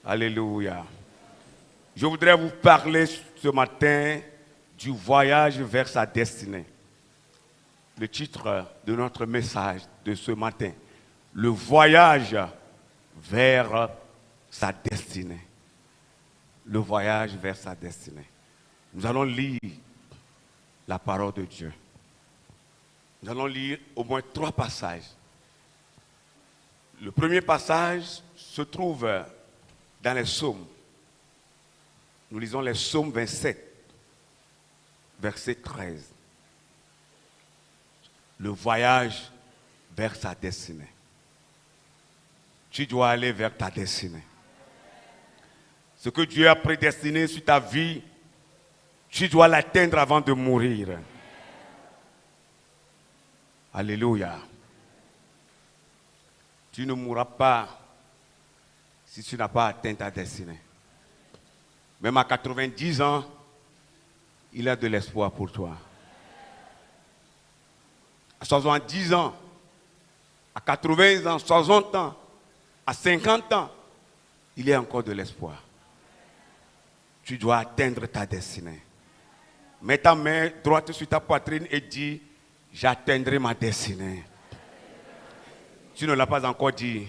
Alléluia. Je voudrais vous parler ce matin du voyage vers sa destinée. Le titre de notre message de ce matin, le voyage vers sa destinée. Le voyage vers sa destinée. Nous allons lire la parole de Dieu. Nous allons lire au moins 3 passages. Le premier passage se trouve dans les psaumes. Nous lisons les psaumes 27, verset 13. Le voyage vers sa destinée. Tu dois aller vers ta destinée. Ce que Dieu a prédestiné sur ta vie, tu dois l'atteindre avant de mourir. Alléluia. Tu ne mourras pas si tu n'as pas atteint ta destinée. Même à 90 ans, il y a de l'espoir pour toi. À 70 ans, à 80 ans, 60 ans, à 50 ans, il y a encore de l'espoir. Tu dois atteindre ta destinée. Mets ta main droite sur ta poitrine et dis, j'atteindrai ma destinée. Tu ne l'as pas encore dit.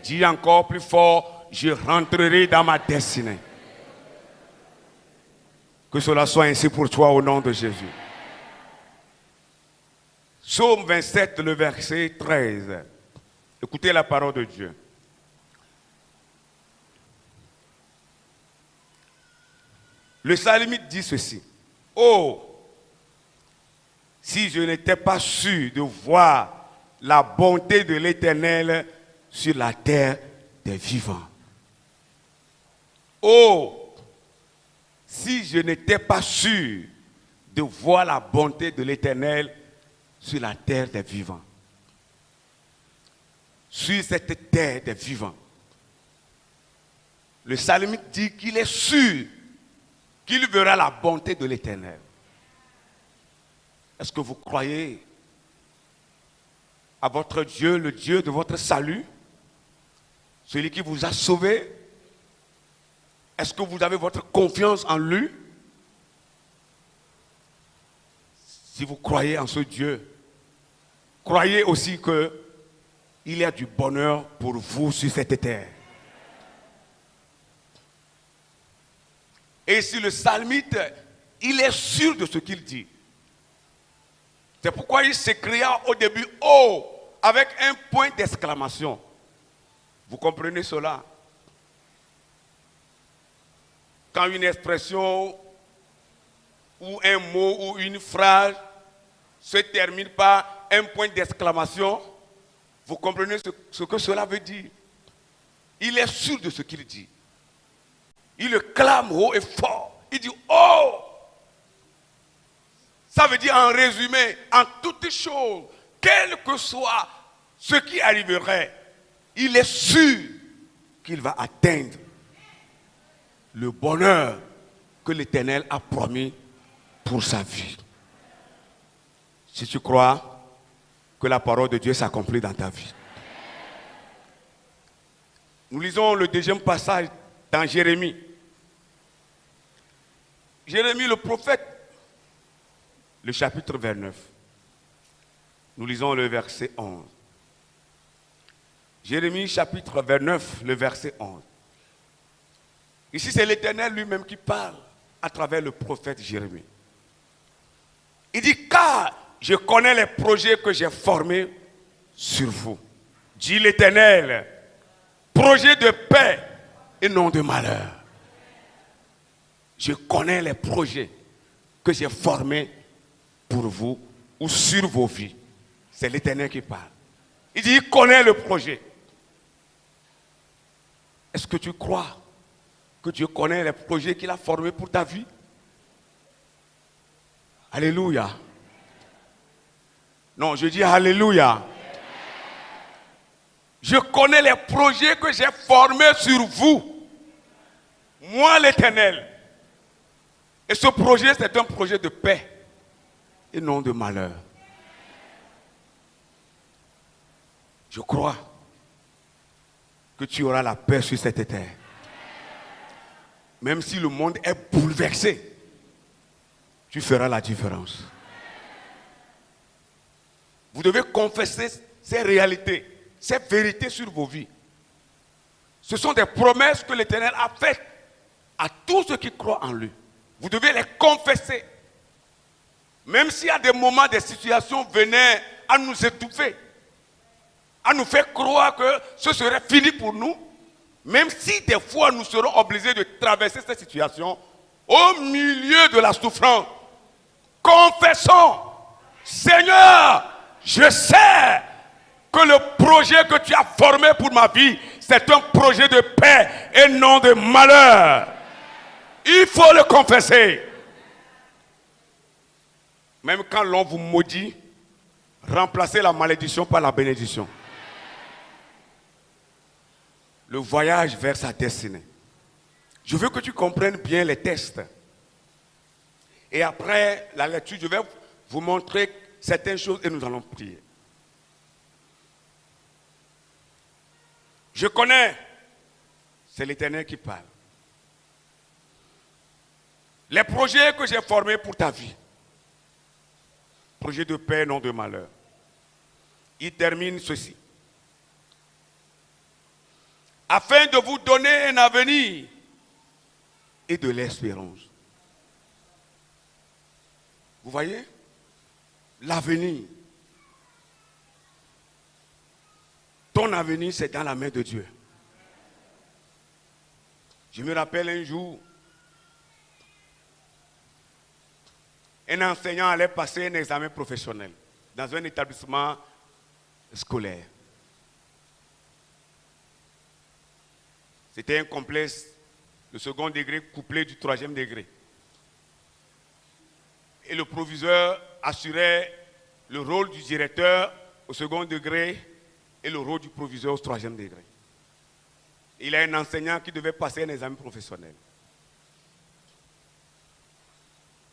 Dis encore plus fort, je rentrerai dans ma destinée. Que cela soit ainsi pour toi au nom de Jésus. Psaume 27, le verset 13. Écoutez la parole de Dieu. Le psalmiste dit ceci. Oh, si je n'étais pas sûr de voir la bonté de l'Éternel sur la terre des vivants. Oh, si je n'étais pas sûr de voir la bonté de l'Éternel sur la terre des vivants. Sur cette terre des vivants. Le psalmiste dit qu'il est sûr qu'il verra la bonté de l'Éternel. Est-ce que vous croyez à votre Dieu, le Dieu de votre salut? Celui qui vous a sauvé? Est-ce que vous avez votre confiance en lui? Si vous croyez en ce Dieu, croyez aussi qu'il y a du bonheur pour vous sur cette terre. Et si le psalmiste, il est sûr de ce qu'il dit. C'est pourquoi il s'écria au début « Oh » avec un point d'exclamation. Vous comprenez cela? Quand une expression ou un mot ou une phrase se termine par un point d'exclamation, vous comprenez ce que cela veut dire? Il est sûr de ce qu'il dit. Il le clame haut et fort. Il dit « Oh !» Ça veut dire en résumé, en toutes choses, quel que soit ce qui arriverait, il est sûr qu'il va atteindre le bonheur que l'Éternel a promis pour sa vie. Si tu crois que la parole de Dieu s'accomplit dans ta vie. Nous lisons le deuxième passage dans Jérémie. Jérémie le prophète, le chapitre 29. Nous lisons le verset 11. Jérémie chapitre 29, le verset 11. Ici, c'est l'Éternel lui-même qui parle à travers le prophète Jérémie. Il dit, car je connais les projets que j'ai formés sur vous. Dit l'Éternel, projet de paix et non de malheur. Je connais les projets que j'ai formés pour vous ou sur vos vies. C'est l'Éternel qui parle. Il dit, il connaît le projet. Est-ce que tu crois que Dieu connaît les projets qu'il a formés pour ta vie? Alléluia. Non, je dis Alléluia. Je connais les projets que j'ai formés sur vous. Moi, l'Éternel. Et ce projet, c'est un projet de paix et non de malheur. Je crois que tu auras la paix sur cette terre. Même si le monde est bouleversé, tu feras la différence. Vous devez confesser ces réalités, ces vérités sur vos vies. Ce sont des promesses que l'Éternel a faites à tous ceux qui croient en lui. Vous devez les confesser. Même s'il y a des moments, des situations venaient à nous étouffer, à nous faire croire que ce serait fini pour nous, même si des fois nous serons obligés de traverser cette situation, au milieu de la souffrance, confessons, Seigneur, je sais que le projet que tu as formé pour ma vie, c'est un projet de paix et non de malheur. Il faut le confesser. Même quand l'on vous maudit, remplacez la malédiction par la bénédiction. Le voyage vers sa destinée. Je veux que tu comprennes bien les tests. Et après la lecture, je vais vous montrer certaines choses et nous allons prier. Je connais, c'est l'Éternel qui parle. Les projets que j'ai formés pour ta vie, projets de paix, non de malheur, il termine ceci. Afin de vous donner un avenir et de l'espérance. Vous voyez? L'avenir. Ton avenir, c'est dans la main de Dieu. Je me rappelle un jour, un enseignant allait passer un examen professionnel dans un établissement scolaire. C'était un complexe de second degré couplé du troisième degré. Et le proviseur assurait le rôle du directeur au second degré et le rôle du proviseur au troisième degré. Il y a un enseignant qui devait passer un examen professionnel.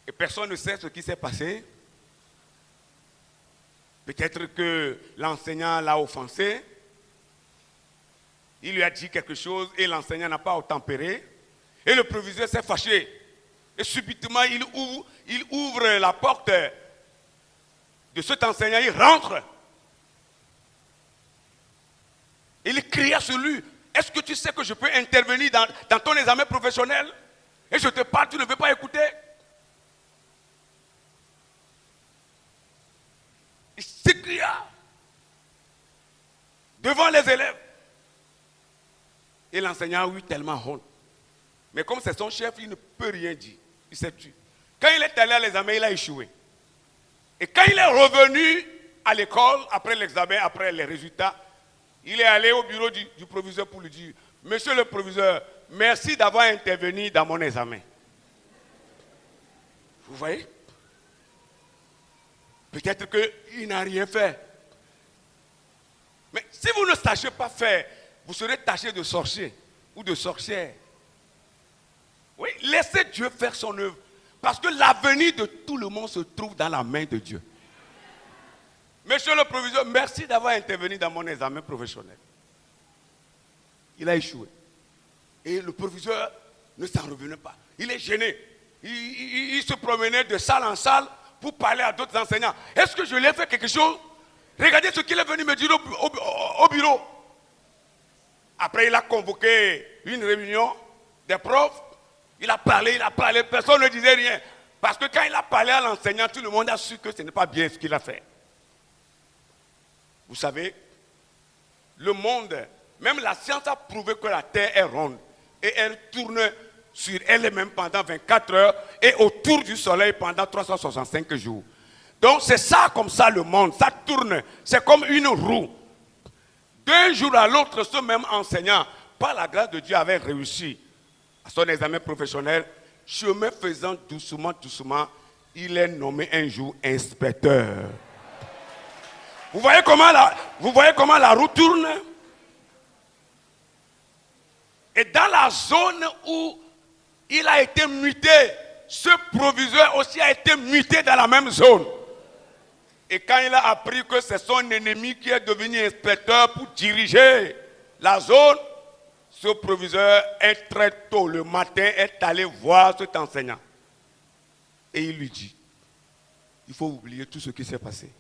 Et personne ne sait ce qui s'est passé. Peut-être que l'enseignant l'a offensé. Il lui a dit quelque chose et l'enseignant n'a pas tempéré. Et le proviseur s'est fâché. Et subitement, il ouvre la porte de cet enseignant. Il rentre. Il cria sur lui. Est-ce que tu sais que je peux intervenir dans ton examen professionnel? Et je te parle, tu ne veux pas écouter? Il s'écria devant les élèves. Et l'enseignant a eu tellement honte. Mais comme c'est son chef, il ne peut rien dire. Il s'est tué. Quand il est allé à l'examen, il a échoué. Et quand il est revenu à l'école, après l'examen, après les résultats, il est allé au bureau du proviseur pour lui dire: Monsieur le proviseur, merci d'avoir intervenu dans mon examen. Vous voyez? Peut-être qu'il n'a rien fait. Mais si vous ne sachez pas faire, vous serez taché de sorcier ou de sorcière. Oui, laissez Dieu faire son œuvre. Parce que l'avenir de tout le monde se trouve dans la main de Dieu. Monsieur le proviseur, merci d'avoir intervenu dans mon examen professionnel. Il a échoué. Et le proviseur ne s'en revenait pas. Il est gêné. Il se promenait de salle en salle pour parler à d'autres enseignants. Est-ce que je lui ai fait quelque chose? Regardez ce qu'il est venu me dire au bureau. Après, il a convoqué une réunion des profs. Il a parlé, personne ne disait rien. Parce que quand il a parlé à l'enseignant, tout le monde a su que ce n'est pas bien ce qu'il a fait. Vous savez, le monde, même la science a prouvé que la terre est ronde. Et elle tourne sur elle-même pendant 24 heures et autour du soleil pendant 365 jours. Donc c'est ça comme ça le monde, ça tourne. C'est comme une roue. D'un jour à l'autre, ce même enseignant, par la grâce de Dieu, avait réussi à son examen professionnel. Chemin faisant, doucement, il est nommé un jour inspecteur. Vous voyez comment la roue tourne? Et dans la zone où il a été muté, ce proviseur aussi a été muté dans la même zone. Et quand il a appris que c'est son ennemi qui est devenu inspecteur pour diriger la zone, ce proviseur est très tôt le matin est allé voir cet enseignant. Et il lui dit, il faut oublier tout ce qui s'est passé.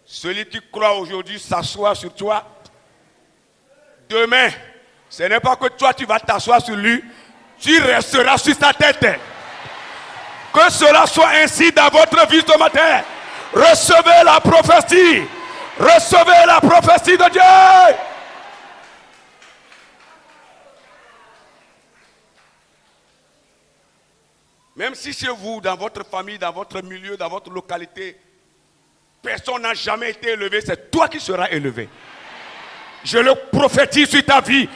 Celui qui croit aujourd'hui s'asseoir sur toi, demain, ce n'est pas que toi tu vas t'asseoir sur lui, tu resteras sur sa tête. Que cela soit ainsi dans votre vie ce matin. Recevez la prophétie. Recevez la prophétie de Dieu. Même si chez vous, dans votre famille, dans votre milieu, dans votre localité, personne n'a jamais été élevé, c'est toi qui seras élevé. Je le prophétise sur ta vie.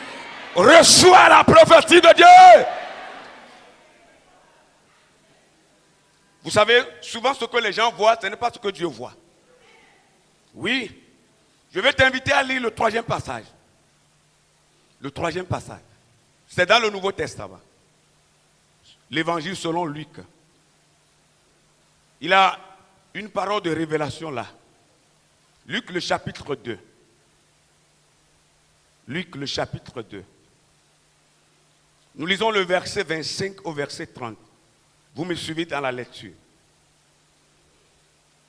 Reçois la prophétie de Dieu. Vous savez, souvent ce que les gens voient, ce n'est pas ce que Dieu voit. Oui, je vais t'inviter à lire le 3e passage. Le 3e passage. C'est dans le Nouveau Testament. L'évangile selon Luc. Il a une parole de révélation là. Luc le chapitre 2. Luc le chapitre 2. Nous lisons le verset 25 au verset 30. Vous me suivez dans la lecture.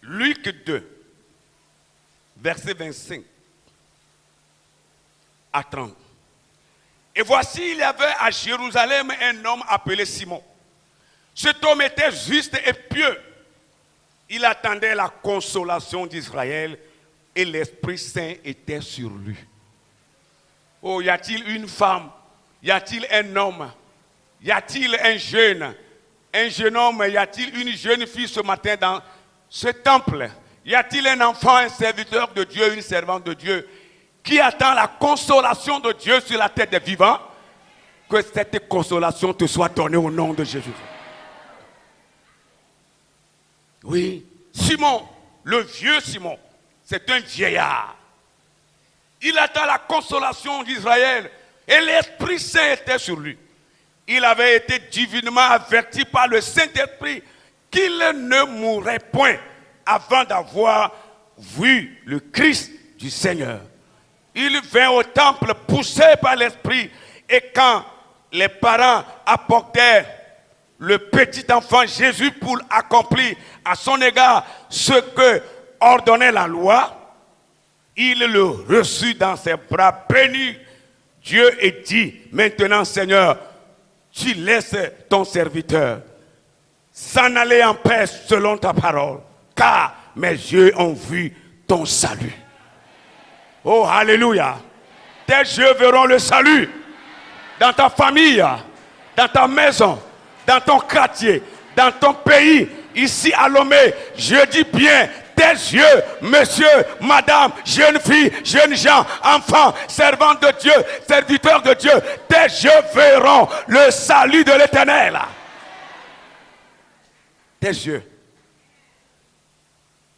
Luc 2, verset 25 à 30. Et voici, il y avait à Jérusalem un homme appelé Simon. Cet homme était juste et pieux. Il attendait la consolation d'Israël et l'Esprit Saint était sur lui. Oh, y a-t-il une femme? Y a-t-il un homme? Y a-t-il un jeune homme? Y a-t-il une jeune fille ce matin dans ce temple? Y a-t-il un enfant, un serviteur de Dieu, une servante de Dieu qui attend la consolation de Dieu sur la tête des vivants? Que cette consolation te soit donnée au nom de Jésus. Oui, Simon, le vieux Simon, c'est un vieillard. Il attend la consolation d'Israël et l'Esprit Saint était sur lui. Il avait été divinement averti par le Saint-Esprit qu'il ne mourrait point avant d'avoir vu le Christ du Seigneur. Il vint au temple poussé par l'Esprit et quand les parents apportèrent le petit enfant Jésus pour accomplir à son égard ce que ordonnait la loi, il le reçut dans ses bras, bénit Dieu et dit, maintenant Seigneur, tu laisses ton serviteur s'en aller en paix selon ta parole, car mes yeux ont vu ton salut. Oh, alléluia. Tes yeux verront le salut dans ta famille, dans ta maison, dans ton quartier, dans ton pays, ici à Lomé. Je dis bien, tes yeux, monsieur, madame, jeune fille, jeunes gens, enfants, servants de Dieu, serviteurs de Dieu, tes yeux verront le salut de l'Éternel. Tes yeux.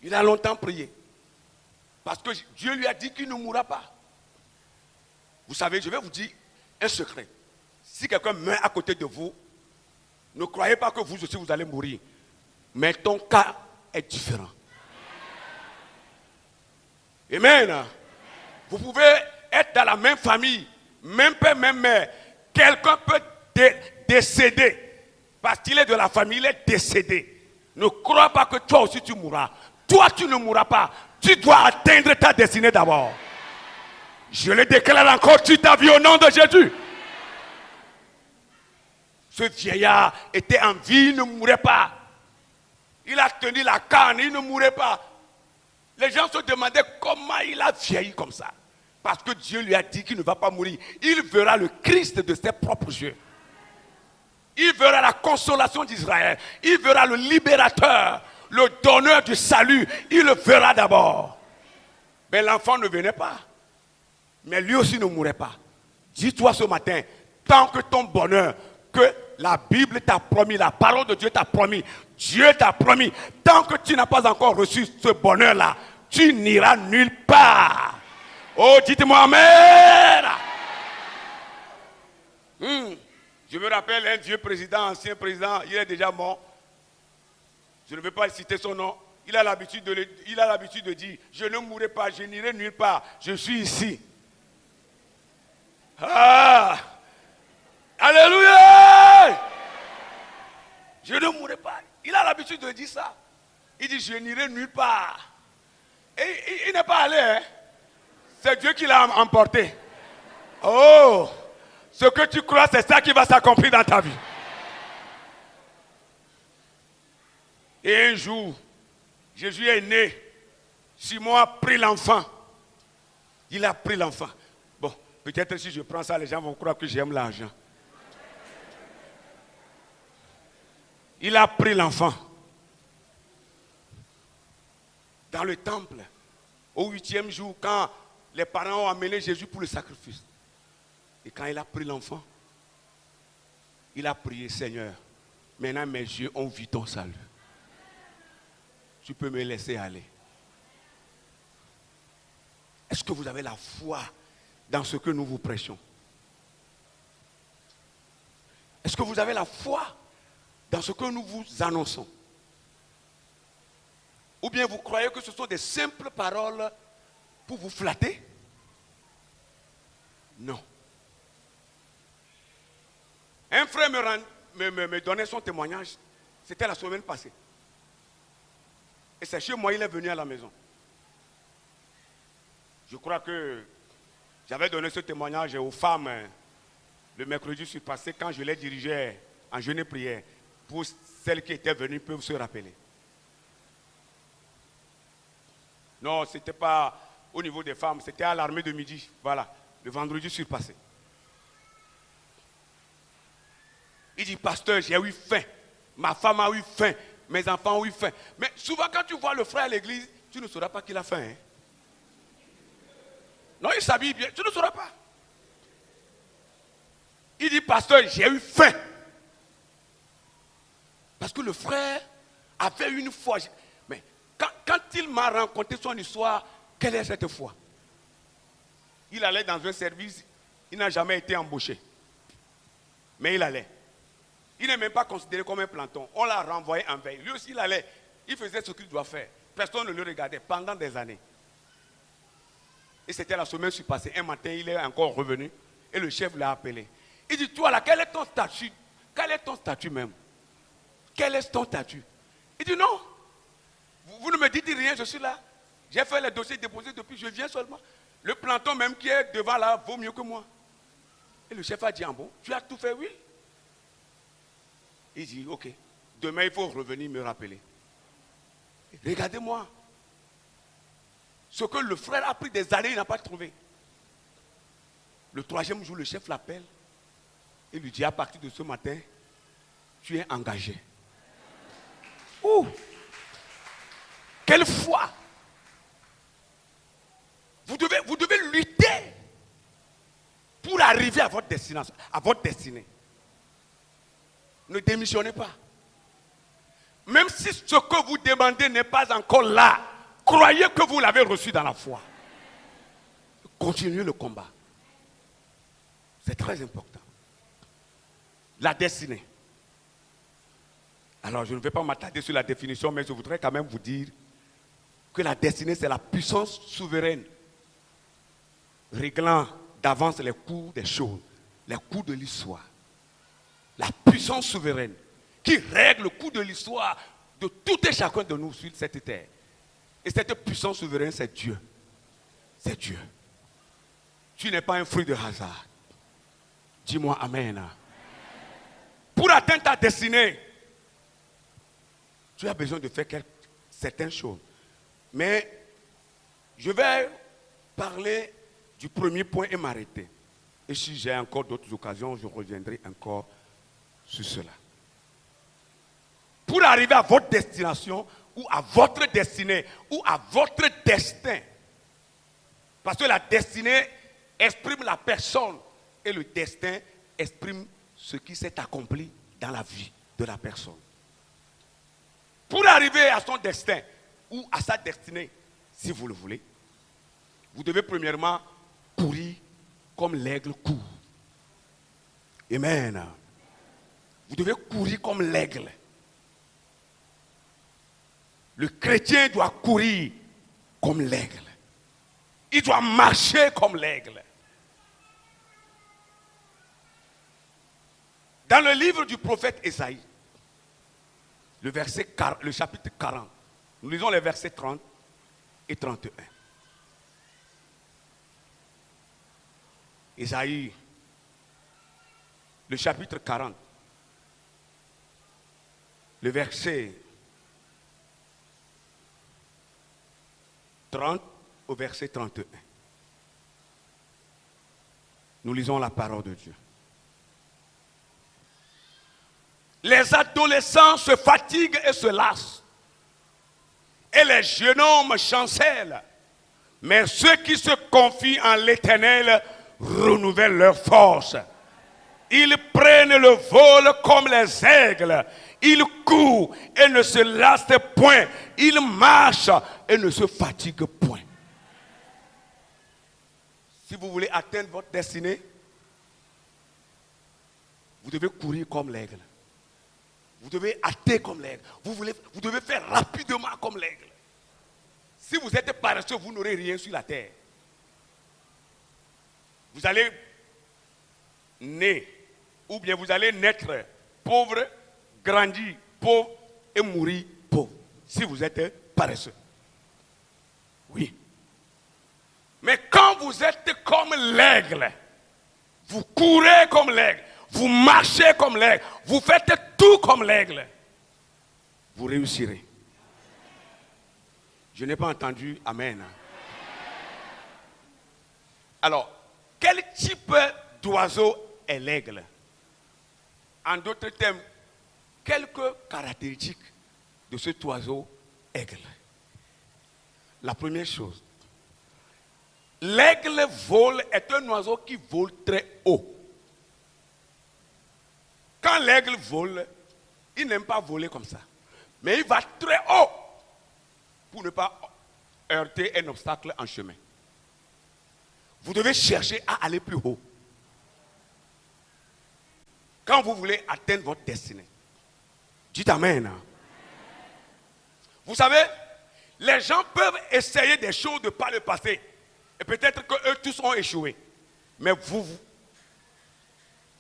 Il a longtemps prié. Parce que Dieu lui a dit qu'il ne mourra pas. Vous savez, je vais vous dire un secret. Si quelqu'un meurt à côté de vous, ne croyez pas que vous aussi vous allez mourir. Mais ton cas est différent. Amen. Vous pouvez être dans la même famille, même père, même mère. Quelqu'un peut décéder. Parce qu'il est de la famille, il est décédé. Ne crois pas que toi aussi tu mourras. Toi tu ne mourras pas. Tu dois atteindre ta destinée d'abord. Je le déclare encore sur ta vie au nom de Jésus. Ce vieillard était en vie, il ne mourait pas. Il a tenu la canne, il ne mourait pas. Les gens se demandaient comment il a vieilli comme ça. Parce que Dieu lui a dit qu'il ne va pas mourir. Il verra le Christ de ses propres yeux. Il verra la consolation d'Israël. Il verra le libérateur, le donneur du salut. Il le verra d'abord. Mais l'enfant ne venait pas. Mais lui aussi ne mourait pas. Dis-toi ce matin, tant que ton bonheur, que la Bible t'a promis, la parole de Dieu t'a promis, Dieu t'a promis, tant que tu n'as pas encore reçu ce bonheur-là, tu n'iras nulle part. Oh, dites-moi Amen. Je me rappelle un vieux président, ancien président, il est déjà mort. Je ne vais pas citer son nom. il a l'habitude de dire, je ne mourrai pas, je n'irai nulle part, je suis ici. Ah! Alléluia! Je ne mourrai pas. Il a l'habitude de dire ça. Il dit, je n'irai nulle part. Et il n'est pas allé. Hein? C'est Dieu qui l'a emporté. Oh! Ce que tu crois, c'est ça qui va s'accomplir dans ta vie. Et un jour, Jésus est né. Simon a pris l'enfant. Il a pris l'enfant. Bon, peut-être si je prends ça, les gens vont croire que j'aime l'argent. Il a pris l'enfant. Dans le temple, au 8e jour, quand les parents ont amené Jésus pour le sacrifice. Et quand il a pris l'enfant, il a prié, Seigneur, maintenant mes yeux ont vu ton salut. Tu peux me laisser aller. Est-ce que vous avez la foi dans ce que nous vous prêchons? Est-ce que vous avez la foi dans ce que nous vous annonçons? Ou bien vous croyez que ce sont des simples paroles pour vous flatter? Non. Un frère me donnait son témoignage. C'était la semaine passée. Et c'est chez moi, il est venu à la maison. Je crois que j'avais donné ce témoignage aux femmes le mercredi surpassé quand je les dirigeais en jeûne et prière. Pour celles qui étaient venues peuvent se rappeler. Non, ce n'était pas au niveau des femmes, c'était à l'armée de midi. Voilà, le vendredi surpassé. Il dit, pasteur, j'ai eu faim. Ma femme a eu faim. Mes enfants ont eu faim. Mais souvent, quand tu vois le frère à l'église, tu ne sauras pas qu'il a faim. Hein? Non, il s'habille bien. Tu ne sauras pas. Il dit, pasteur, j'ai eu faim. Parce que le frère avait une foi. Mais quand il m'a raconté son histoire, quelle est cette foi? Il allait dans un service, il n'a jamais été embauché. Mais il allait. Il n'est même pas considéré comme un planton. On l'a renvoyé en veille. Lui aussi, il allait. Il faisait ce qu'il doit faire. Personne ne le regardait pendant des années. Et c'était la semaine surpassée. Un matin, il est encore revenu. Et le chef l'a appelé. Il dit, toi là, quel est ton statut? Quel est ton statut même? Quel est ton statut? Il dit, non. Vous ne me dites rien, je suis là. J'ai fait les dossiers déposés depuis, je viens seulement. Le planton même qui est devant là vaut mieux que moi. Et le chef a dit, ah bon, tu as tout fait, oui. Il dit, ok, demain il faut revenir me rappeler. Regardez-moi. Ce que le frère a pris des années, il n'a pas trouvé. Le 3e jour, le chef l'appelle et lui dit, à partir de ce matin, tu es engagé. Ouh! Quelle foi! Vous devez lutter pour arriver à votre destination, à votre destinée. Ne démissionnez pas. Même si ce que vous demandez n'est pas encore là, croyez que vous l'avez reçu dans la foi. Continuez le combat. C'est très important. La destinée. Alors, je ne vais pas m'attarder sur la définition, mais je voudrais quand même vous dire que la destinée, c'est la puissance souveraine réglant d'avance les cours des choses, les cours de l'histoire. La puissance souveraine qui règle le cours de l'histoire de tout et chacun de nous sur cette terre. Et cette puissance souveraine, c'est Dieu. C'est Dieu. Tu n'es pas un fruit de hasard. Dis-moi Amen. Pour atteindre ta destinée, tu as besoin de faire certaines choses. Mais je vais parler du premier point et m'arrêter. Et si j'ai encore d'autres occasions, je reviendrai encore sur cela. Pour arriver à votre destination, ou à votre destinée, ou à votre destin. Parce que la destinée exprime la personne et le destin exprime ce qui s'est accompli dans la vie de la personne. Pour arriver à son destin ou à sa destinée, si vous le voulez, vous devez premièrement courir comme l'aigle court. Amen. Vous devez courir comme l'aigle. Le chrétien doit courir comme l'aigle. Il doit marcher comme l'aigle. Dans le livre du prophète Ésaïe, le chapitre 40, nous lisons les versets 30 et 31. Ésaïe, le chapitre 40, le verset 30 au verset 31. Nous lisons la parole de Dieu. Les adolescents se fatiguent et se lassent, et les jeunes hommes chancellent. Mais ceux qui se confient en l'Éternel renouvellent leur force. Ils prennent le vol comme les aigles. Ils courent et ne se lassent point. Ils marchent et ne se fatiguent point. Si vous voulez atteindre votre destinée, vous devez courir comme l'aigle. Vous devez hâter comme l'aigle. Vous devez faire rapidement comme l'aigle. Si vous êtes paresseux, vous n'aurez rien sur la terre. Vous allez naître, ou bien vous allez naître pauvre, grandir pauvre et mourir pauvre. Si vous êtes paresseux. Oui. Mais quand vous êtes comme l'aigle, vous courez comme l'aigle, vous marchez comme l'aigle, vous faites tout comme l'aigle, vous réussirez. Je n'ai pas entendu Amen. Alors, quel type d'oiseau est l'aigle? En d'autres termes, quelques caractéristiques de cet oiseau aigle. La première chose, l'aigle vole est un oiseau qui vole très haut. Quand l'aigle vole, il n'aime pas voler comme ça. Mais il va très haut pour ne pas heurter un obstacle en chemin. Vous devez chercher à aller plus haut. Quand vous voulez atteindre votre destinée. Dites Amen. Vous savez, les gens peuvent essayer des choses de par le passé. Et peut-être qu'eux tous ont échoué. Mais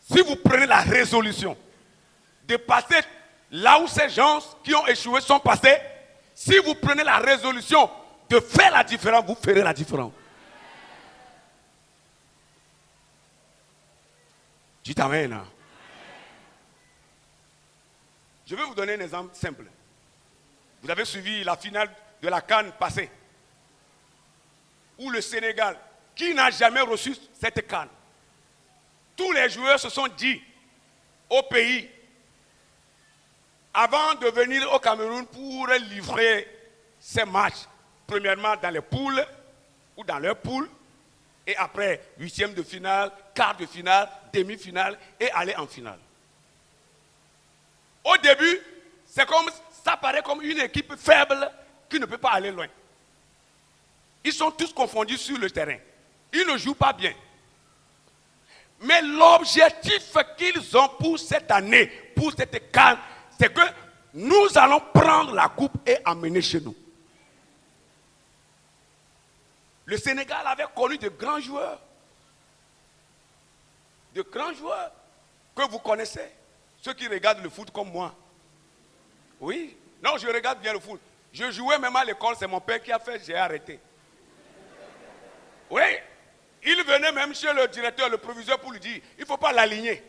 si vous prenez la résolution de passer là où ces gens qui ont échoué sont passés, si vous prenez la résolution de faire la différence, vous ferez la différence. Dites Amen. Je vais vous donner un exemple simple. Vous avez suivi la finale de la CAN passée, où le Sénégal, qui n'a jamais reçu cette CAN, tous les joueurs se sont dit au pays, avant de venir au Cameroun pour livrer ces matchs, premièrement dans les poules ou dans leurs poules, et après huitième de finale, quart de finale, demi-finale et aller en finale. Au début, ça paraît comme une équipe faible qui ne peut pas aller loin. Ils sont tous confondus sur le terrain. Ils ne jouent pas bien. Mais l'objectif qu'ils ont pour cette année, pour cette CAN, c'est que nous allons prendre la coupe et amener chez nous. Le Sénégal avait connu de grands joueurs. De grands joueurs que vous connaissez. Ceux qui regardent le foot comme moi. Oui. Non, je regarde bien le foot. Je jouais même à l'école, c'est mon père qui a fait, j'ai arrêté. Oui. Il venait même chez le directeur, le proviseur pour lui dire, il ne faut pas l'aligner.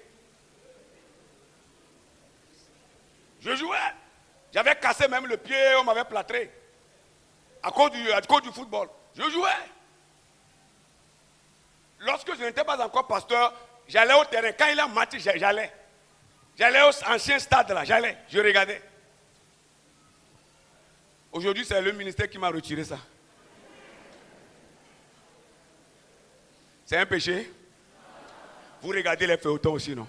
Je jouais. J'avais cassé même le pied, on m'avait plâtré. À cause du football. Je jouais. Lorsque je n'étais pas encore pasteur, j'allais au terrain. Quand il y a un match, j'allais. J'allais au ancien stade là, j'allais, je regardais. Aujourd'hui, c'est le ministère qui m'a retiré ça. C'est un péché? Vous regardez les feuilletons aussi, non?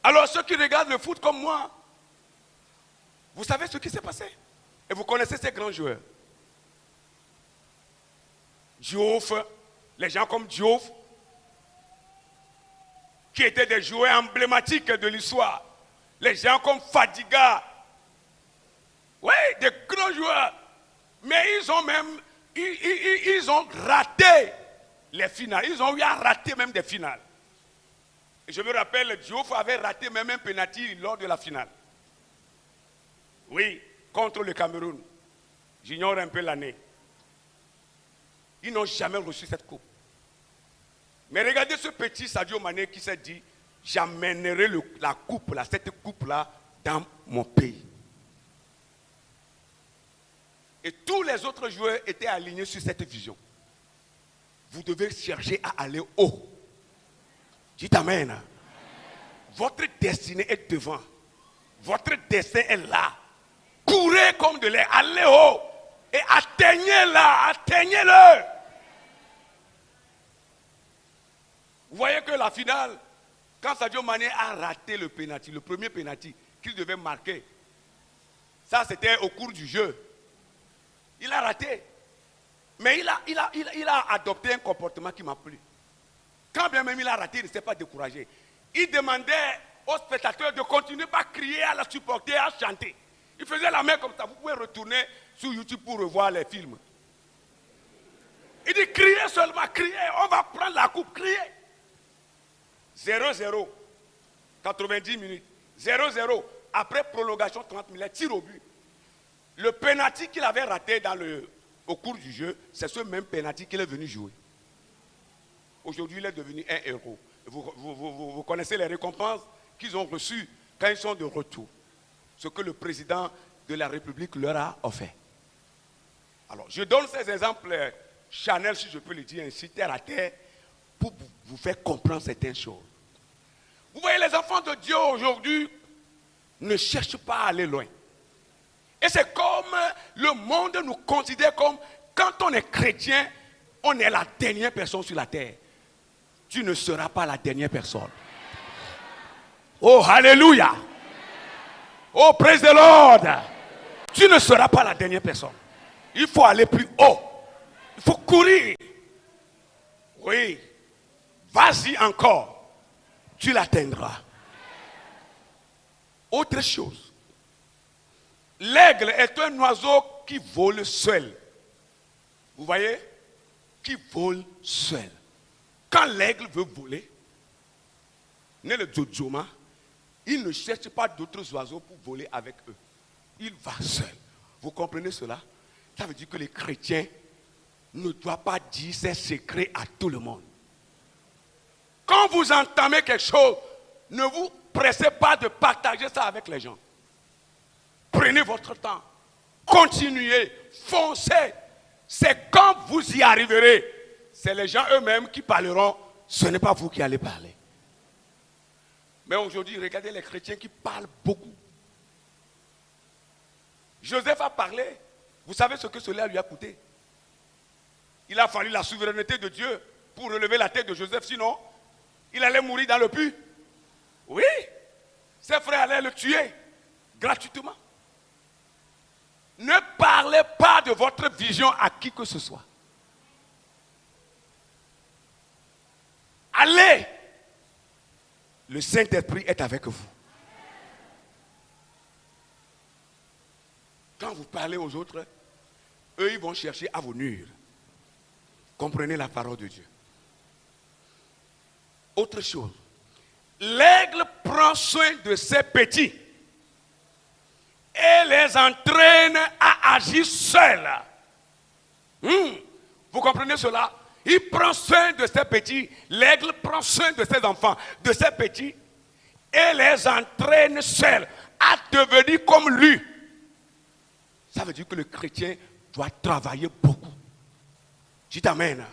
Alors, ceux qui regardent le foot comme moi, vous savez ce qui s'est passé? Et vous connaissez ces grands joueurs. Diouf, les gens comme Diouf, qui étaient des joueurs emblématiques de l'histoire. Les gens comme Fadiga. Oui, des grands joueurs. Mais ils ont même, ils ont raté les finales. Ils ont eu à rater même des finales. Et je me rappelle, Diouf avait raté même un penalty lors de la finale. Oui, contre le Cameroun. J'ignore un peu l'année. Ils n'ont jamais reçu cette coupe. Mais regardez ce petit Sadio Mané qui s'est dit, j'amènerai la coupe, cette coupe-là, dans mon pays. Et tous les autres joueurs étaient alignés sur cette vision. Vous devez chercher à aller haut. Dites Amen. Votre destinée est devant. Votre destin est là. Courez comme de l'air, allez haut. Et atteignez-la, atteignez-le. Vous voyez que la finale, quand Sadio Mané a raté le penalty, le premier penalty qu'il devait marquer, ça c'était au cours du jeu. Il a raté. Mais il a adopté un comportement qui m'a plu. Quand bien même il a raté, il ne s'est pas découragé. Il demandait aux spectateurs de continuer à crier, à la supporter, à chanter. Il faisait la main comme ça. Vous pouvez retourner sur YouTube pour revoir les films. Il dit criez seulement, criez, on va prendre la coupe, criez. 0-0, 90 minutes, 0-0, après prolongation 30 minutes, tir au but. Le penalty qu'il avait raté au cours du jeu, c'est ce même penalty qu'il est venu jouer. Aujourd'hui, il est devenu un héros. Vous connaissez les récompenses qu'ils ont reçues quand ils sont de retour. Ce que le président de la République leur a offert. Alors, je donne ces exemples Chanel, si je peux le dire ainsi, terre à terre, pour vous faire comprendre certaines choses. Vous voyez, les enfants de Dieu aujourd'hui ne cherchent pas à aller loin. Et c'est comme le monde nous considère comme, quand on est chrétien, on est la dernière personne sur la terre. Tu ne seras pas la dernière personne. Oh, alléluia. Oh, praise the Lord. Tu ne seras pas la dernière personne. Il faut aller plus haut. Il faut courir. Oui. Vas-y encore. Tu l'atteindras. Autre chose. L'aigle est un oiseau qui vole seul. Vous voyez? Qui vole seul. Quand l'aigle veut voler, né le Djodjoma, il ne cherche pas d'autres oiseaux pour voler avec eux. Il va seul. Vous comprenez cela? Ça veut dire que les chrétiens ne doivent pas dire ces secrets à tout le monde. Quand vous entamez quelque chose, ne vous pressez pas de partager ça avec les gens. Prenez votre temps. Continuez. Foncez. C'est quand vous y arriverez. C'est les gens eux-mêmes qui parleront. Ce n'est pas vous qui allez parler. Mais aujourd'hui, regardez les chrétiens qui parlent beaucoup. Joseph a parlé. Vous savez ce que cela lui a coûté? Il a fallu la souveraineté de Dieu pour relever la tête de Joseph. Sinon, il allait mourir dans le puits. Oui. Ses frères allaient le tuer gratuitement. Ne parlez pas de votre vision à qui que ce soit. Allez. Le Saint-Esprit est avec vous. Quand vous parlez aux autres, eux, ils vont chercher à vous nuire. Comprenez la parole de Dieu. Autre chose. L'aigle prend soin de ses petits et les entraîne à agir seuls. Vous comprenez cela? Il prend soin de ses petits. L'aigle prend soin de ses enfants, de ses petits, et les entraîne seuls à devenir comme lui. Ça veut dire que le chrétien doit travailler beaucoup. Dites Amen.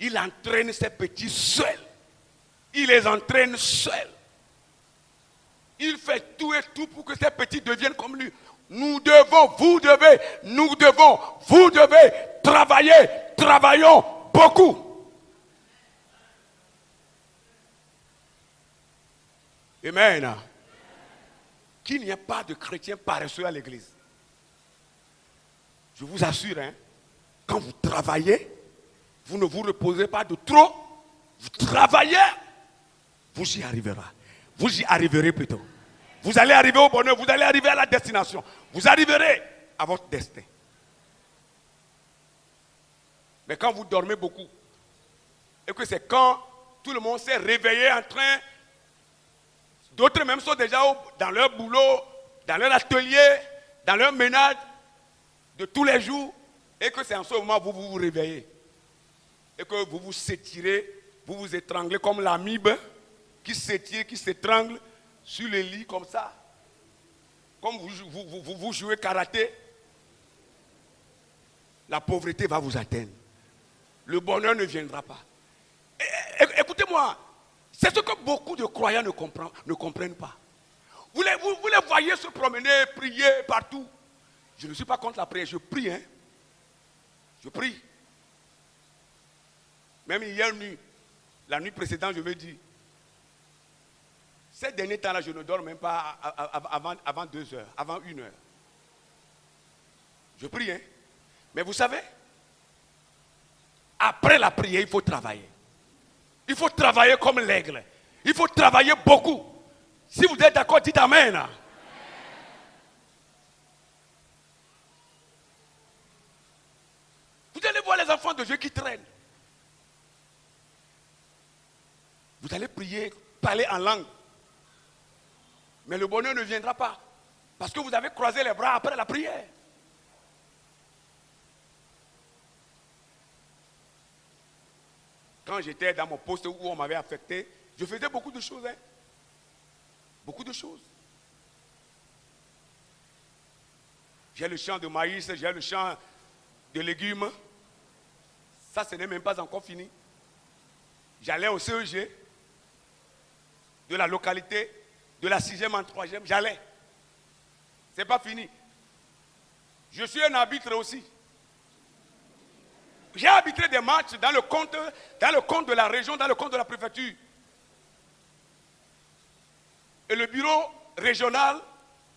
Il entraîne ses petits seuls. Il les entraîne seuls. Il fait tout et tout pour que ses petits deviennent comme lui. Nous devons, vous devez, nous devons, vous devez travailler, travaillons beaucoup. Amen. Qu'il n'y ait pas de chrétiens paresseux à l'église. Je vous assure, quand vous travaillez, vous ne vous reposez pas de trop. Vous travaillez vous y arriverez. Vous y arriverez plutôt. Vous allez arriver au bonheur, vous allez arriver à la destination. Vous arriverez à votre destin. Mais quand vous dormez beaucoup, et que c'est quand tout le monde s'est réveillé en train, d'autres même sont déjà dans leur boulot, dans leur atelier, dans leur ménage de tous les jours, et que c'est en ce moment que vous vous réveillez. Et que vous vous s'étirez, vous vous étranglez comme l'amibe qui s'étire, qui s'étrangle sur le lit comme ça. Comme vous jouez karaté, la pauvreté va vous atteindre. Le bonheur ne viendra pas. Écoutez-moi, c'est ce que beaucoup de croyants ne comprennent pas. Vous les voyez se promener, prier partout. Je ne suis pas contre la prière, je prie. Hein. Je prie. Même hier nuit, la nuit précédente, je me dis, ces derniers temps-là, je ne dors même pas avant 2 heures, avant 1 heure. Je prie, hein. Mais vous savez, après la prière, il faut travailler. Il faut travailler comme l'aigle. Il faut travailler beaucoup. Si vous êtes d'accord, dites Amen. Vous allez voir les enfants de Dieu qui traînent. Vous allez prier, parler en langue. Mais le bonheur ne viendra pas. Parce que vous avez croisé les bras après la prière. Quand j'étais dans mon poste où on m'avait affecté, je faisais beaucoup de choses. Hein. Beaucoup de choses. J'ai le champ de maïs, j'ai le champ de légumes. Ça, ce n'est même pas encore fini. J'allais au CEG de la localité, de la 6e en 3e, j'allais. Ce n'est pas fini. Je suis un arbitre aussi. J'ai arbitré des matchs dans le compte de la région, dans le compte de la préfecture. Et le bureau régional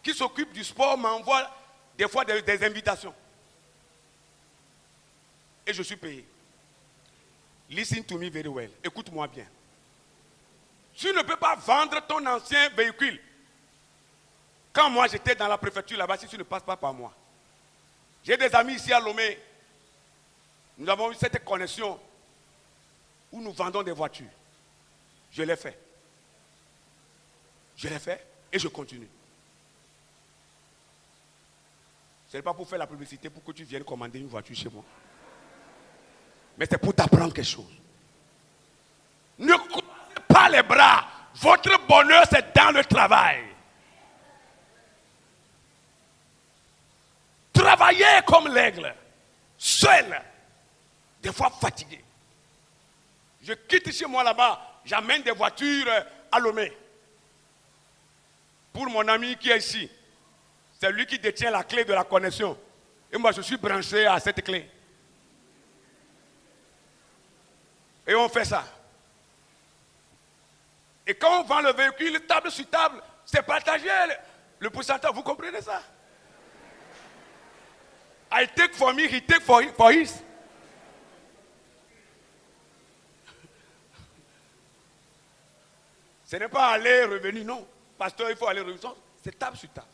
qui s'occupe du sport m'envoie des fois des invitations. Et je suis payé. Listen to me very well. Écoute-moi bien. Tu ne peux pas vendre ton ancien véhicule. Quand moi j'étais dans la préfecture là-bas, si tu ne passes pas par moi. J'ai des amis ici à Lomé. Nous avons eu cette connexion où nous vendons des voitures. Je l'ai fait. Je l'ai fait et je continue. Ce n'est pas pour faire la publicité pour que tu viennes commander une voiture chez moi. Mais c'est pour t'apprendre quelque chose. Ne croisez pas les bras. Votre bonheur, c'est dans le travail. Travaillez comme l'aigle. Seul. Des fois fatigué. Je quitte chez moi là-bas. J'amène des voitures à Lomé. Pour mon ami qui est ici. C'est lui qui détient la clé de la connexion. Et moi, je suis branché à cette clé. Et on fait ça. Et quand on vend le véhicule, table sur table, c'est partagé le pourcentage. Vous comprenez ça? I take for me, he take for his. Ce n'est pas aller et revenir, non. Pasteur, il faut aller et revenir. C'est table sur table.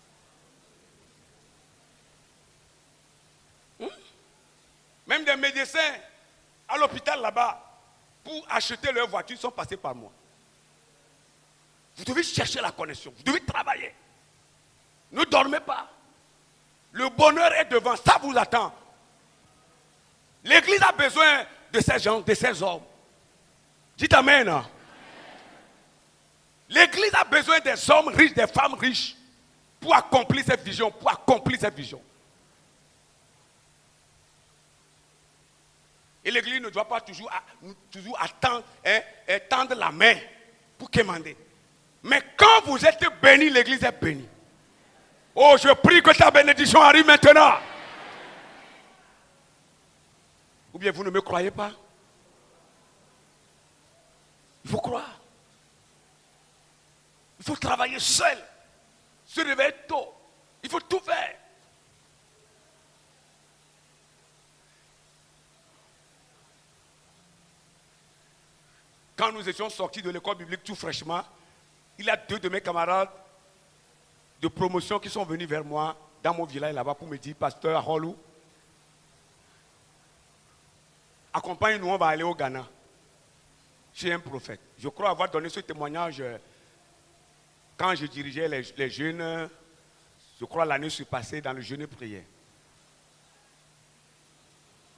Même des médecins à l'hôpital là-bas, pour acheter leur voiture, sont passés par moi. Vous devez chercher la connexion, vous devez travailler. Ne dormez pas. Le bonheur est devant, ça vous attend. L'église a besoin de ces gens, de ces hommes. Dites Amen. L'église a besoin des hommes riches, des femmes riches, pour accomplir cette vision, Et l'église ne doit pas toujours attendre, tendre la main pour quémander. Mais quand vous êtes béni, l'église est bénie. Oh, je prie que ta bénédiction arrive maintenant. Ou bien vous ne me croyez pas? Il faut croire. Il faut travailler seul. Se réveiller tôt. Il faut tout faire. Quand nous étions sortis de l'école biblique tout fraîchement, il y a 2 de mes camarades de promotion qui sont venus vers moi dans mon village là-bas pour me dire, pasteur Arolou, accompagne-nous, on va aller au Ghana. Chez un prophète. Je crois avoir donné ce témoignage quand je dirigeais les jeunes, je crois l'année surpassée dans le jeûne et prière.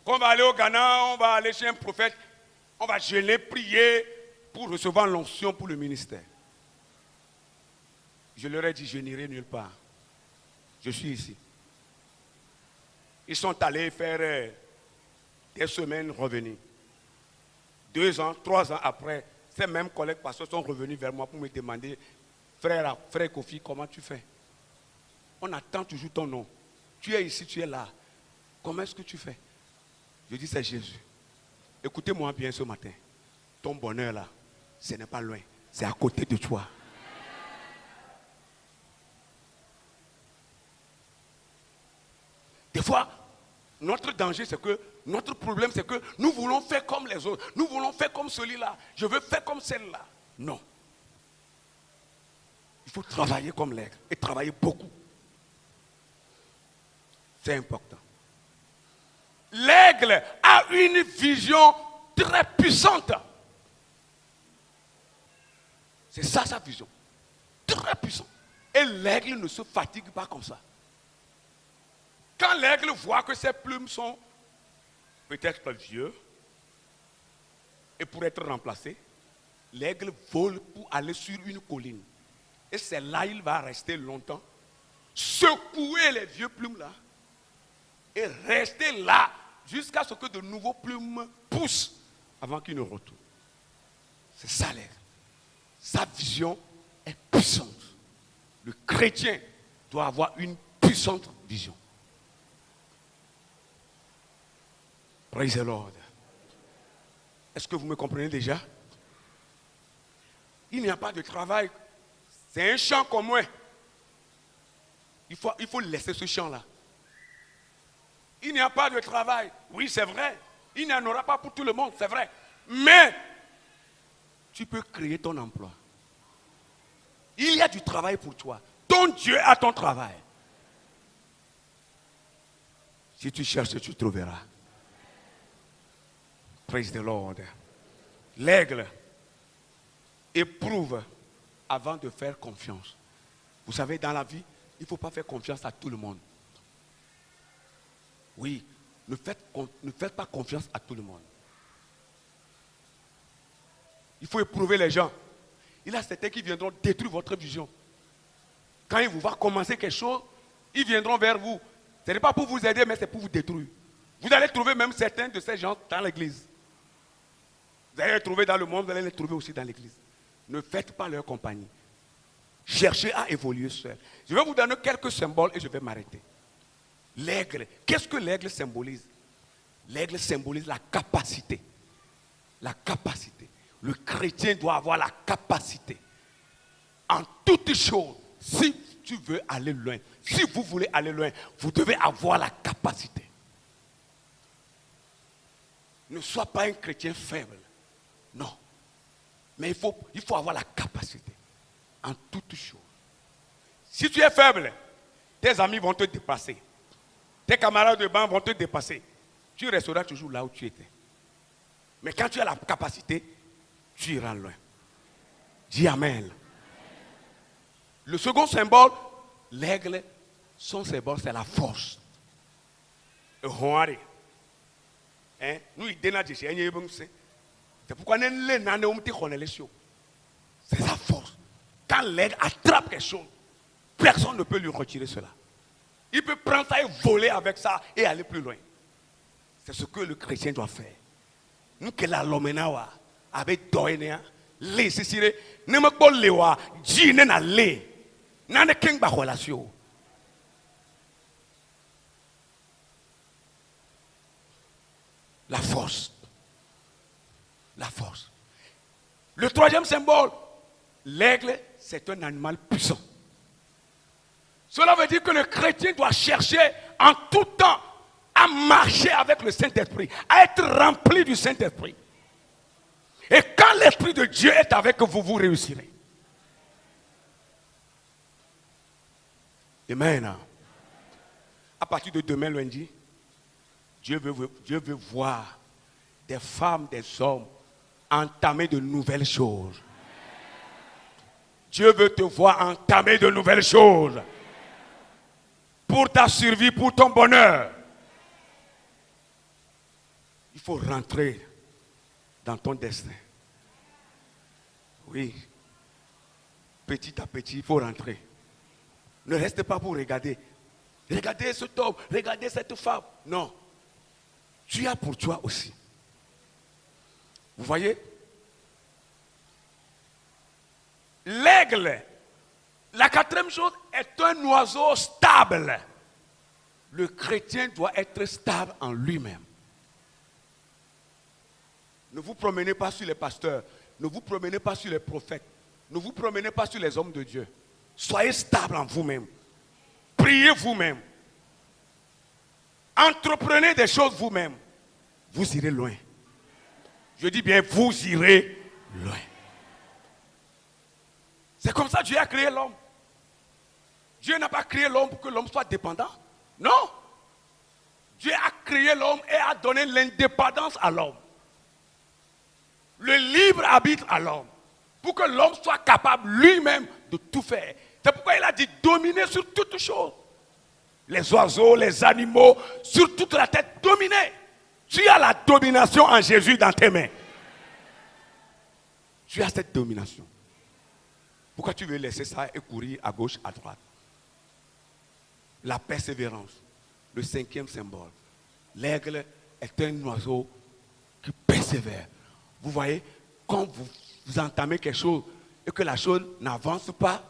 Quand on va aller au Ghana, on va aller chez un prophète, on va jeûner, prier pour recevoir l'onction pour le ministère. Je leur ai dit, je n'irai nulle part. Je suis ici. Ils sont allés faire des semaines revenir. 2 ans, 3 ans après, ces mêmes collègues pasteurs sont revenus vers moi pour me demander, frère Kofi, comment tu fais? On attend toujours ton nom. Tu es ici, tu es là. Comment est-ce que tu fais? Je dis, c'est Jésus. Écoutez-moi bien ce matin. Ton bonheur là, ce n'est pas loin. C'est à côté de toi. Des fois, notre danger, c'est que, notre problème, c'est que nous voulons faire comme les autres. Nous voulons faire comme celui-là. Je veux faire comme celle-là. Non. Il faut travailler comme l'aigle. Et travailler beaucoup. C'est important. L'aigle a une vision très puissante. C'est ça sa vision. Très puissante. Et l'aigle ne se fatigue pas comme ça. Quand l'aigle voit que ses plumes sont peut-être vieux et pour être remplacé, l'aigle vole pour aller sur une colline. Et c'est là qu'il va rester longtemps, secouer les vieux plumes là et rester là jusqu'à ce que de nouveaux plumes poussent avant qu'il ne retourne. C'est ça l'aigle. Sa vision est puissante. Le chrétien doit avoir une puissante vision. Praise the Lord. Est-ce que vous me comprenez déjà? Il n'y a pas de travail. C'est un champ comme moi. Il faut laisser ce champ-là. Il n'y a pas de travail. Oui, c'est vrai. Il n'y en aura pas pour tout le monde, c'est vrai. Mais tu peux créer ton emploi. Il y a du travail pour toi. Ton Dieu a ton travail. Si tu cherches, tu trouveras. Praise the Lord. L'aigle éprouve avant de faire confiance. Vous savez, dans la vie, il ne faut pas faire confiance à tout le monde. Oui, ne faites pas confiance à tout le monde. Il faut éprouver les gens. Il y a certains qui viendront détruire votre vision. Quand ils vous voient commencer quelque chose, ils viendront vers vous. Ce n'est pas pour vous aider, mais c'est pour vous détruire. Vous allez trouver même certains de ces gens dans l'église. Vous allez les trouver dans le monde, vous allez les trouver aussi dans l'église. Ne faites pas leur compagnie. Cherchez à évoluer seul. Je vais vous donner quelques symboles et je vais m'arrêter. L'aigle, qu'est-ce que l'aigle symbolise? L'aigle symbolise la capacité. La capacité. Le chrétien doit avoir la capacité. En toutes choses, si tu veux aller loin, si vous voulez aller loin, vous devez avoir la capacité. Ne sois pas un chrétien faible. Non. Mais il faut avoir la capacité. En toutes choses. Si tu es faible, tes amis vont te dépasser. Tes camarades de banc vont te dépasser. Tu resteras toujours là où tu étais. Mais quand tu as la capacité, tu iras loin. Dis Amen. Le second symbole, l'aigle, son symbole, c'est la force. C'est pourquoi c'est sa force. Quand l'aigle attrape quelque chose, personne ne peut lui retirer cela. Il peut prendre ça et voler avec ça et aller plus loin. C'est ce que le chrétien doit faire. Nous que la lomenawa avec doyena les sisire ne me pas lewa jine na le na ne king ba relation. La force. La force. Le troisième symbole, l'aigle, c'est un animal puissant. Cela veut dire que le chrétien doit chercher en tout temps à marcher avec le Saint-Esprit, à être rempli du Saint-Esprit. Et quand l'Esprit de Dieu est avec vous, vous réussirez. Amen. À partir de demain lundi, Dieu veut voir des femmes, des hommes entamer de nouvelles choses. Dieu veut te voir entamer de nouvelles choses. Pour ta survie, pour ton bonheur. Il faut rentrer dans ton destin. Oui. Petit à petit, il faut rentrer. Ne reste pas pour regarder. Regardez cet homme, regardez cette femme. Non. Tu as pour toi aussi. Vous voyez? L'aigle, la quatrième chose, est un oiseau stable. Le chrétien doit être stable en lui-même. Ne vous promenez pas sur les pasteurs, ne vous promenez pas sur les prophètes, ne vous promenez pas sur les hommes de Dieu. Soyez stable en vous-même. Priez vous-même. Entreprenez des choses vous-même. Vous irez loin. Je dis bien, vous irez loin. C'est comme ça que Dieu a créé l'homme. Dieu n'a pas créé l'homme pour que l'homme soit dépendant. Non. Dieu a créé l'homme et a donné l'indépendance à l'homme. Le libre arbitre à l'homme. Pour que l'homme soit capable lui-même de tout faire. C'est pourquoi il a dit dominer sur toutes choses. Les oiseaux, les animaux, sur toute la tête, dominer. Tu as la domination en Jésus dans tes mains. Tu as cette domination. Pourquoi tu veux laisser ça et courir à gauche, à droite? La persévérance, le cinquième symbole. L'aigle est un oiseau qui persévère. Vous voyez, quand vous entamez quelque chose et que la chose n'avance pas,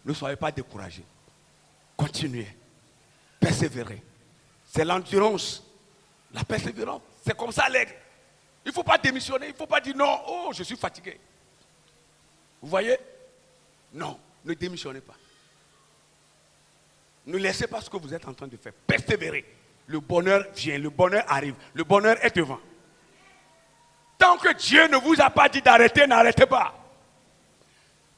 ne soyez pas découragés. Continuez. Persévérez. C'est l'endurance. La persévérance. C'est comme ça l'aigle. Il ne faut pas démissionner. Il ne faut pas dire non, oh, je suis fatigué. Vous voyez? Non, ne démissionnez pas. Ne laissez pas ce que vous êtes en train de faire. Persévérez. Le bonheur vient, le bonheur arrive. Le bonheur est devant. Tant que Dieu ne vous a pas dit d'arrêter, n'arrêtez pas.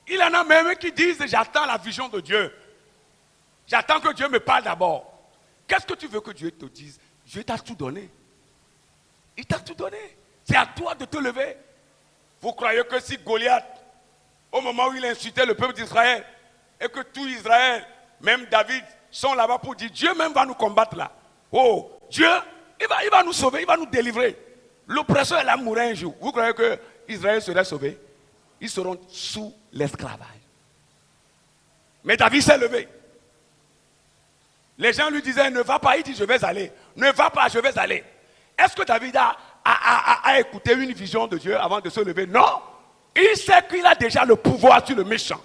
Il y en a même qui disent, j'attends la vision de Dieu. J'attends que Dieu me parle d'abord. Qu'est-ce que tu veux que Dieu te dise? Dieu t'a tout donné. Il t'a tout donné. C'est à toi de te lever. Vous croyez que si Goliath, au moment où il insultait le peuple d'Israël, et que tout Israël, même David, sont là-bas pour dire, Dieu même va nous combattre là. Oh, Dieu, il va nous sauver, il va nous délivrer. L'oppresseur est là mourir un jour. Vous croyez que Israël serait sauvé? Ils seront sous l'esclavage. Mais David s'est levé. Les gens lui disaient, ne va pas, il dit, je vais aller. Ne va pas, je vais aller. Est-ce que David a écouté une vision de Dieu avant de se lever? Non. Il sait qu'il a déjà le pouvoir sur le méchant.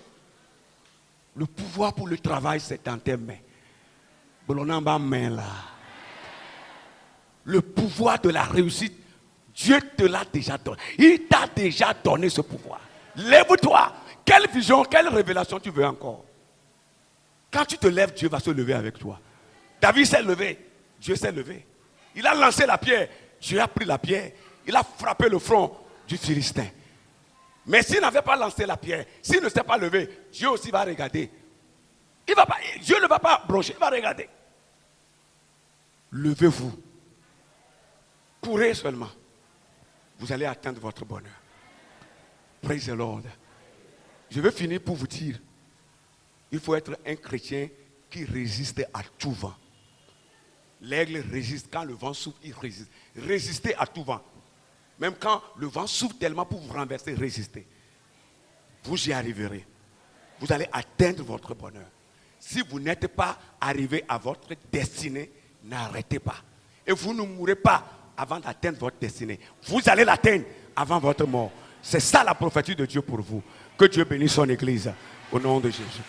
Le pouvoir pour le travail, c'est dans tes mains. Le pouvoir de la réussite, Dieu te l'a déjà donné. Il t'a déjà donné ce pouvoir. Lève-toi. Quelle vision, quelle révélation tu veux encore? Quand tu te lèves, Dieu va se lever avec toi. David s'est levé. Dieu s'est levé. Il a lancé la pierre. Dieu a pris la pierre. Il a frappé le front du Philistin. Mais s'il n'avait pas lancé la pierre, s'il ne s'est pas levé, Dieu aussi va regarder. Dieu ne va pas broncher, il va regarder. Levez-vous. Courez seulement. Vous allez atteindre votre bonheur. Praise the Lord. Je vais finir pour vous dire, il faut être un chrétien qui résiste à tout vent. L'aigle résiste. Quand le vent souffle, il résiste. Résistez à tout vent. Même quand le vent souffle tellement pour vous renverser, résistez. Vous y arriverez. Vous allez atteindre votre bonheur. Si vous n'êtes pas arrivé à votre destinée, n'arrêtez pas. Et vous ne mourrez pas avant d'atteindre votre destinée. Vous allez l'atteindre avant votre mort. C'est ça la prophétie de Dieu pour vous. Que Dieu bénisse son Église. Au nom de Jésus.